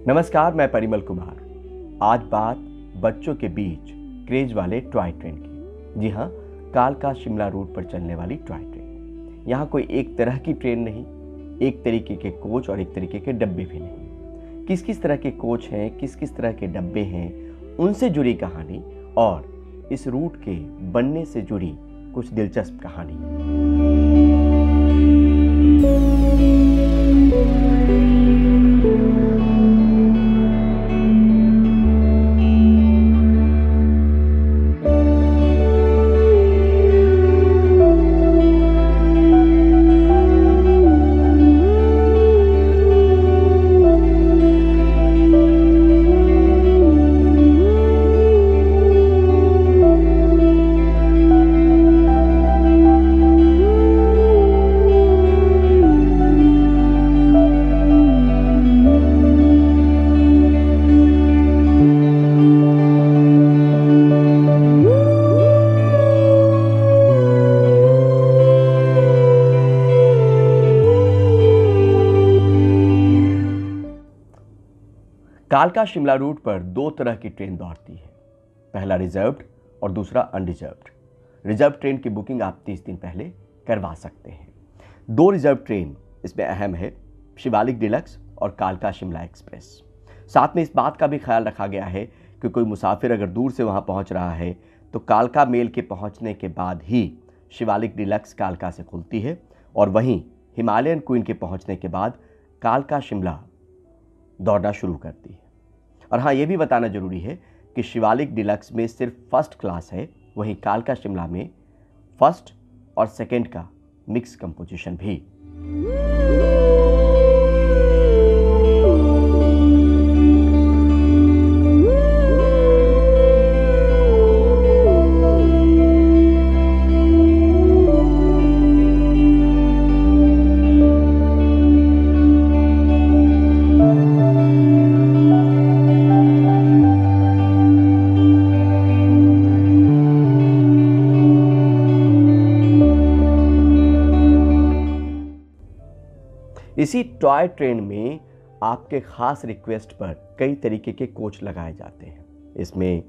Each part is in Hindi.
नमस्कार, मैं परिमल कुमार। आज बात बच्चों के बीच क्रेज वाले टॉय ट्रेन की। जी हाँ, कालका शिमला रूट पर चलने वाली टॉय ट्रेन। यहाँ कोई एक तरह की ट्रेन नहीं, एक तरीके के कोच और एक तरीके के डब्बे भी नहीं। किस किस तरह के कोच हैं, किस किस तरह के डब्बे हैं, उनसे जुड़ी कहानी और इस रूट के बनने से जुड़ी कुछ दिलचस्प कहानी। कालका शिमला रूट पर दो तरह की ट्रेन दौड़ती है। पहला रिजर्व्ड और दूसरा अनरिजर्व्ड। रिजर्व ट्रेन की बुकिंग आप 30 दिन पहले करवा सकते हैं। दो रिजर्व ट्रेन इसमें अहम है, शिवालिक डिलक्स और कालका शिमला एक्सप्रेस। साथ में इस बात का भी ख्याल रखा गया है कि कोई मुसाफिर अगर दूर से वहां पहुंच रहा है तो कालका मेल के पहुंचने के बाद ही शिवालिक डिलक्स कालका से खुलती है और वहीं हिमालयन क्वीन के पहुंचने के बाद कालका शिमला दौड़ना शुरू करती है। और हाँ, ये भी बताना जरूरी है कि शिवालिक डिलक्स में सिर्फ फर्स्ट क्लास है, वहीं कालका शिमला में फर्स्ट और सेकंड का मिक्स कंपोजिशन भी। इसी टॉय ट्रेन में आपके खास रिक्वेस्ट पर कई तरीके के कोच लगाए जाते हैं। इसमें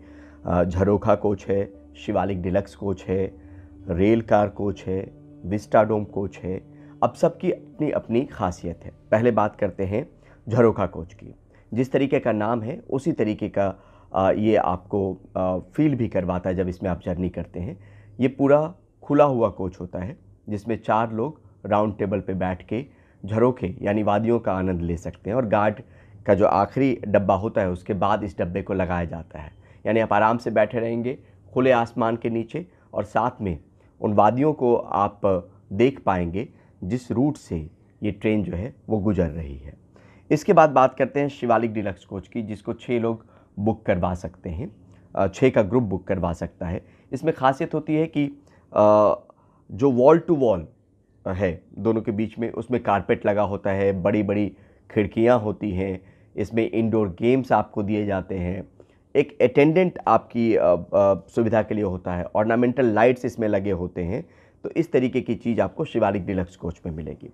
झरोखा कोच है, शिवालिक डिलक्स कोच है, रेल कार कोच है, विस्टाडोम कोच है। अब सबकी अपनी अपनी खासियत है। पहले बात करते हैं झरोखा कोच की। जिस तरीके का नाम है उसी तरीके का ये आपको फील भी करवाता है जब इसमें आप जर्नी करते हैं। ये पूरा खुला हुआ कोच होता है जिसमें 4 लोग राउंड टेबल पे बैठ के झरोखे यानी वादियों का आनंद ले सकते हैं और गार्ड का जो आखिरी डब्बा होता है उसके बाद इस डब्बे को लगाया जाता है। यानी आप आराम से बैठे रहेंगे खुले आसमान के नीचे और साथ में उन वादियों को आप देख पाएंगे जिस रूट से ये ट्रेन जो है वो गुजर रही है। इसके बाद बात करते हैं शिवालिक डिलक्स कोच की, जिसको 6 लोग बुक करवा सकते हैं, 6 का ग्रुप बुक करवा सकता है। इसमें खासियत होती है कि जो वॉल टू वॉल है दोनों के बीच में, उसमें कारपेट लगा होता है, बड़ी बड़ी खिड़कियां होती हैं, इसमें इंडोर गेम्स आपको दिए जाते हैं, एक अटेंडेंट आपकी सुविधा के लिए होता है, ऑर्नामेंटल लाइट्स इसमें लगे होते हैं। तो इस तरीके की चीज़ आपको शिवालिक डिलक्स कोच में मिलेगी।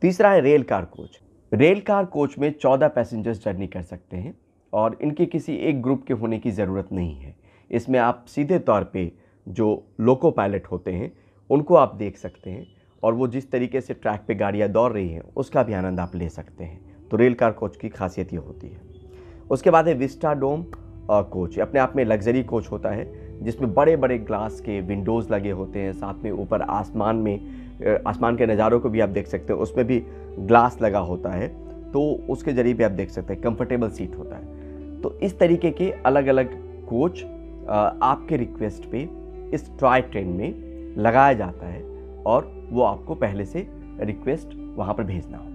तीसरा है rail car coach. Rail car coach में 14 पैसेंजर्स जर्नी कर सकते हैं और इनके किसी एक ग्रुप के होने की ज़रूरत नहीं है। इसमें आप सीधे तौर पे जो लोको पायलट होते हैं उनको आप देख सकते हैं और वो जिस तरीके से ट्रैक पे गाड़ियाँ दौड़ रही हैं उसका भी आनंद आप ले सकते हैं। तो रेल कार कोच की खासियत ये होती है। उसके बाद है विस्टाडोम कोच। अपने आप में लग्जरी कोच होता है जिसमें बड़े बड़े ग्लास के विंडोज़ लगे होते हैं, साथ में ऊपर आसमान के नज़ारों को भी आप देख सकते हैं, उसमें भी ग्लास लगा होता है तो उसके जरिए भी आप देख सकते हैं। कंफर्टेबल सीट होता है। तो इस तरीके के अलग अलग कोच आपके रिक्वेस्ट पे इस टॉय ट्रेन में लगाया जाता है और वो आपको पहले से रिक्वेस्ट वहाँ पर भेजना होता है।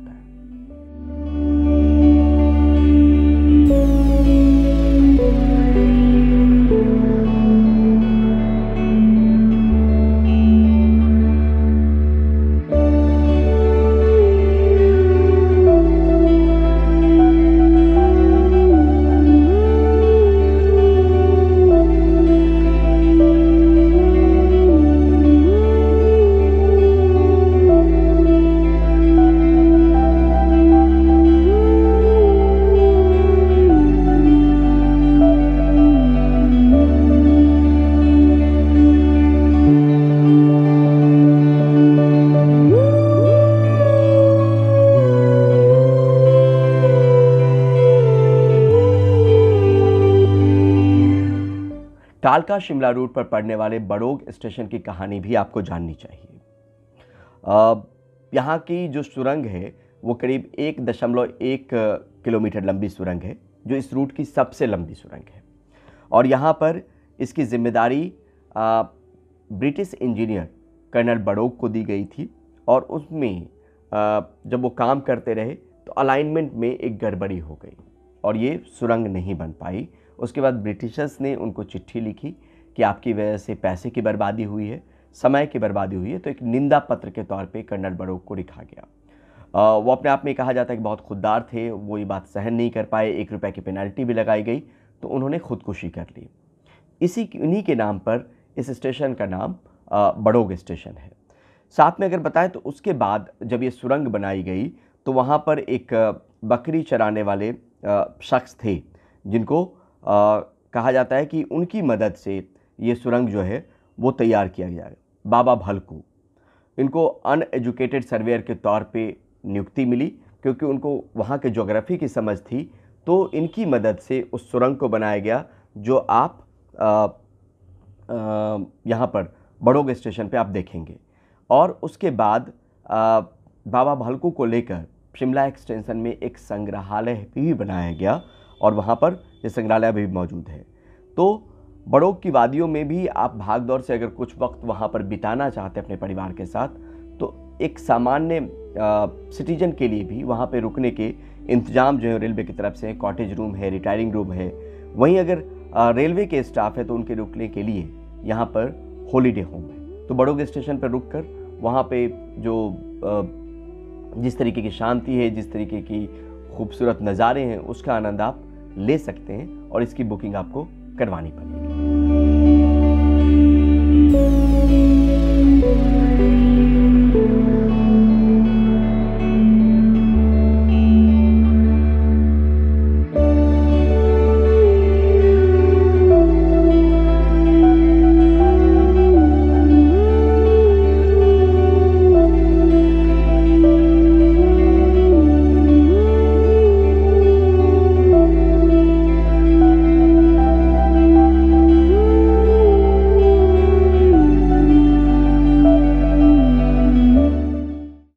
कालका शिमला रूट पर पड़ने वाले बड़ोग स्टेशन की कहानी भी आपको जाननी चाहिए। यहाँ की जो सुरंग है वो करीब 1.1 किलोमीटर लंबी सुरंग है, जो इस रूट की सबसे लंबी सुरंग है। और यहाँ पर इसकी जिम्मेदारी ब्रिटिश इंजीनियर कर्नल बड़ोग को दी गई थी, और उसमें जब वो काम करते रहे तो अलाइनमेंट में एक गड़बड़ी हो गई और ये सुरंग नहीं बन पाई। उसके बाद ब्रिटिशर्स ने उनको चिट्ठी लिखी कि आपकी वजह से पैसे की बर्बादी हुई है, समय की बर्बादी हुई है, तो एक निंदा पत्र के तौर पे कर्नल बड़ोग को लिखा गया। वो अपने आप में कहा जाता है कि बहुत खुददार थे, वो ये बात सहन नहीं कर पाए, 1 रुपये की पेनल्टी भी लगाई गई, तो उन्होंने खुदकुशी कर ली। इन्हीं के नाम पर इस स्टेशन का नाम बड़ोग स्टेशन है। साथ में अगर बताएं तो उसके बाद जब ये सुरंग बनाई गई तो वहाँ पर एक बकरी चराने वाले शख्स थे, जिनको कहा जाता है कि उनकी मदद से ये सुरंग जो है वो तैयार किया गया है। बाबा भलकू, इनको अनएजुकेटेड सर्वेयर के तौर पे नियुक्ति मिली, क्योंकि उनको वहाँ के ज्योग्राफी की समझ थी, तो इनकी मदद से उस सुरंग को बनाया गया जो आप यहाँ पर बड़ोग स्टेशन पे आप देखेंगे। और उसके बाद बाबा भलकू को लेकर शिमला एक्सटेंशन में एक संग्रहालय भी बनाया गया, और वहाँ पर ये संग्रहालय भी मौजूद है। तो बड़ोग की वादियों में भी आप भाग दौड़ से अगर कुछ वक्त वहाँ पर बिताना चाहते हैं अपने परिवार के साथ, तो एक सामान्य सिटीजन के लिए भी वहाँ पे रुकने के इंतजाम जो है रेलवे की तरफ से, कॉटेज रूम है, रिटायरिंग रूम है। वहीं अगर रेलवे के स्टाफ है तो उनके रुकने के लिए यहाँ पर हॉलीडे होम है। तो बड़ोग स्टेशन पर रुक कर वहाँ पे जो जिस तरीके की शांति है, जिस तरीके की खूबसूरत नज़ारे हैं, उसका आनंद आप ले सकते हैं, और इसकी बुकिंग आपको करवानी पड़ेगी।